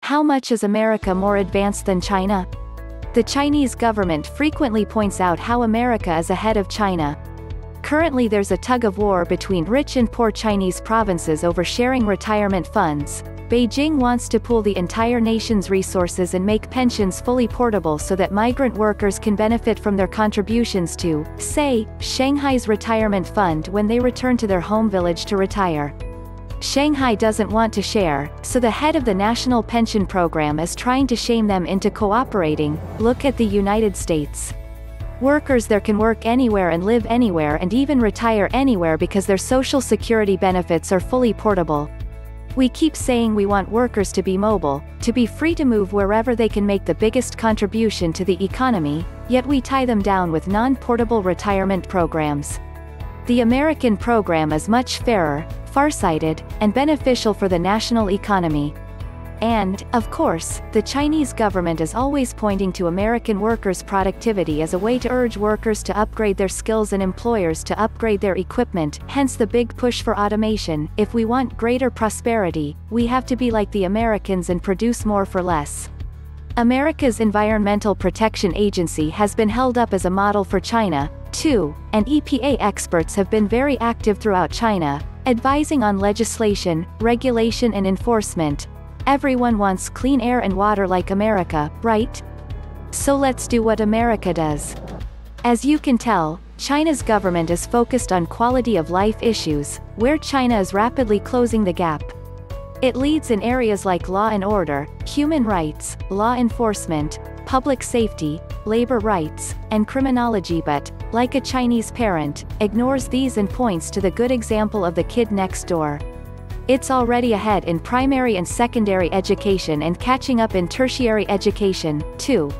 How much is America more advanced than China? The Chinese government frequently points out how America is ahead of China. Currently there's a tug-of-war between rich and poor Chinese provinces over sharing retirement funds. Beijing wants to pool the entire nation's resources and make pensions fully portable so that migrant workers can benefit from their contributions to, say, Shanghai's retirement fund when they return to their home village to retire. Shanghai doesn't want to share, so the head of the National Pension Program is trying to shame them into cooperating. Look at the United States. Workers there can work anywhere and live anywhere and even retire anywhere because their social security benefits are fully portable. We keep saying we want workers to be mobile, to be free to move wherever they can make the biggest contribution to the economy, yet we tie them down with non-portable retirement programs. The American program is much fairer, farsighted, and beneficial for the national economy. And, of course, the Chinese government is always pointing to American workers' productivity as a way to urge workers to upgrade their skills and employers to upgrade their equipment, hence the big push for automation. If we want greater prosperity, we have to be like the Americans and produce more for less. America's Environmental Protection Agency has been held up as a model for China, too, and EPA experts have been very active throughout China, advising on legislation, regulation and enforcement. Everyone wants clean air and water like America, right? So let's do what America does. As you can tell, China's government is focused on quality of life issues, where China is rapidly closing the gap. It leads in areas like law and order, human rights, law enforcement, public safety, labor rights, and criminology but, like a Chinese parent, ignores these and points to the good example of the kid next door. It's already ahead in primary and secondary education and catching up in tertiary education, too.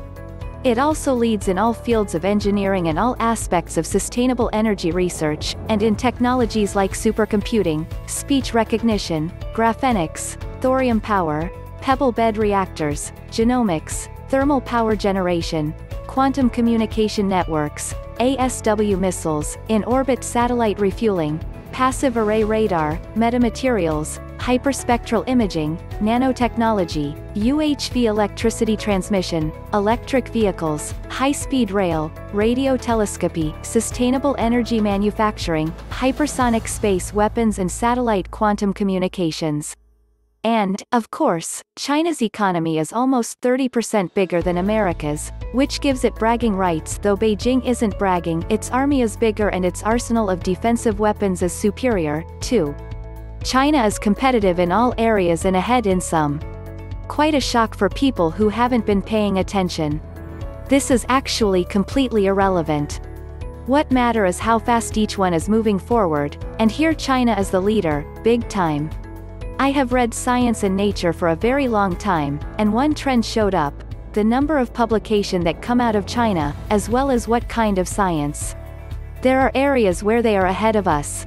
It also leads in all fields of engineering and all aspects of sustainable energy research, and in technologies like supercomputing, speech recognition, graphenics, thorium power, pebble bed reactors, genomics, thermal power generation, quantum communication networks, ASW missiles, in-orbit satellite refueling, passive array radar, metamaterials, hyperspectral imaging, nanotechnology, UHV electricity transmission, electric vehicles, high-speed rail, radio telescopy, sustainable energy manufacturing, hypersonic space weapons and satellite quantum communications. And, of course, China's economy is almost 30% bigger than America's, which gives it bragging rights. Though Beijing isn't bragging, its army is bigger and its arsenal of defensive weapons is superior, too. China is competitive in all areas and ahead in some. Quite a shock for people who haven't been paying attention. This is actually completely irrelevant. What matters is how fast each one is moving forward, and here China is the leader, big time. I have read Science and Nature for a very long time, and one trend showed up: the number of publications that come out of China, as well as what kind of science. There are areas where they are ahead of us.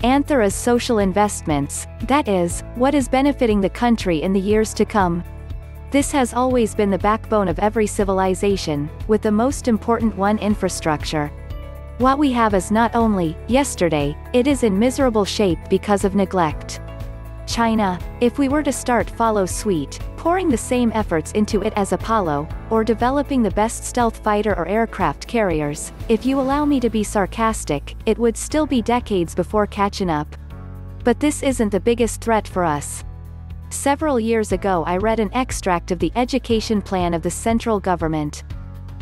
Anther is social investments, that is, what is benefiting the country in the years to come. This has always been the backbone of every civilization, with the most important one: infrastructure. What we have is not only yesterday, it is in miserable shape because of neglect. China, if we were to start follow suit, pouring the same efforts into it as Apollo, or developing the best stealth fighter or aircraft carriers, if you allow me to be sarcastic, it would still be decades before catching up. But this isn't the biggest threat for us. Several years ago I read an extract of the education plan of the central government.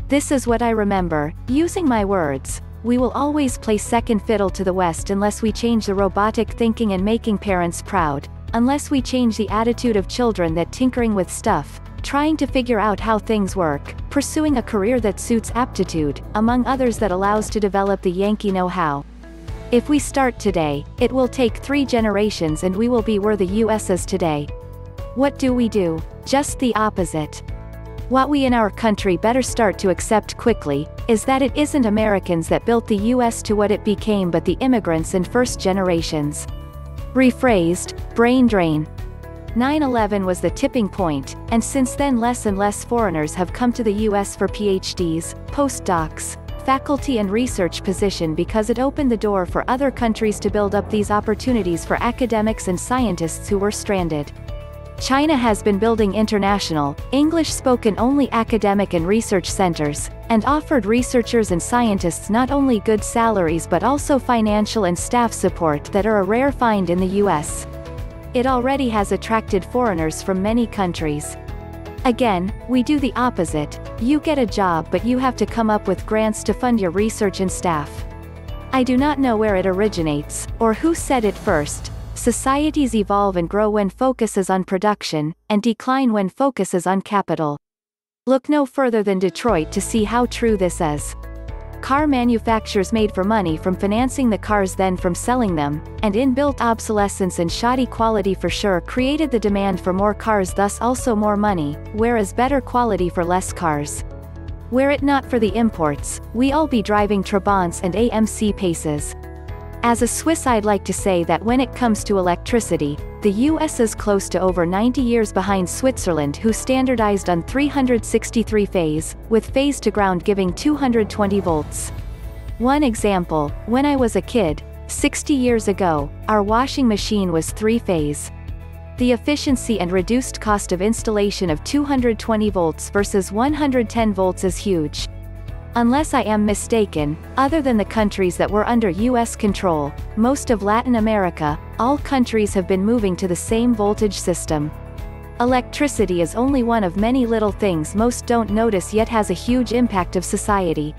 This is what I remember, using my words: we will always play second fiddle to the West unless we change the robotic thinking and making parents proud, unless we change the attitude of children that tinkering with stuff, trying to figure out how things work, pursuing a career that suits aptitude, among others that allows to develop the Yankee know-how. If we start today, it will take 3 generations and we will be where the US is today. What do? Just the opposite. What we in our country better start to accept quickly, is that it isn't Americans that built the US to what it became but the immigrants and first generations. Rephrased, brain drain. 9/11 was the tipping point, and since then less and less foreigners have come to the US for PhDs, postdocs, faculty and research position because it opened the door for other countries to build up these opportunities for academics and scientists who were stranded. China has been building international, English-spoken only academic and research centers, and offered researchers and scientists not only good salaries but also financial and staff support that are a rare find in the US. It already has attracted foreigners from many countries. Again, we do the opposite. You get a job but you have to come up with grants to fund your research and staff. I do not know where it originates, or who said it first. Societies evolve and grow when focus is on production, and decline when focus is on capital. Look no further than Detroit to see how true this is. Car manufacturers made for money from financing the cars then from selling them, and inbuilt obsolescence and shoddy quality for sure created the demand for more cars, thus also more money, whereas better quality for less cars. Were it not for the imports, we all be driving Trabants and AMC Paces. As a Swiss, I'd like to say that when it comes to electricity, the US is close to over 90 years behind Switzerland, who standardized on 363 phase, with phase to ground giving 220 volts. One example, when I was a kid, 60 years ago, our washing machine was 3-phase. The efficiency and reduced cost of installation of 220 volts versus 110 volts is huge. Unless I am mistaken, other than the countries that were under US control, most of Latin America, all countries have been moving to the same voltage system. Electricity is only one of many little things most don't notice yet has a huge impact of society.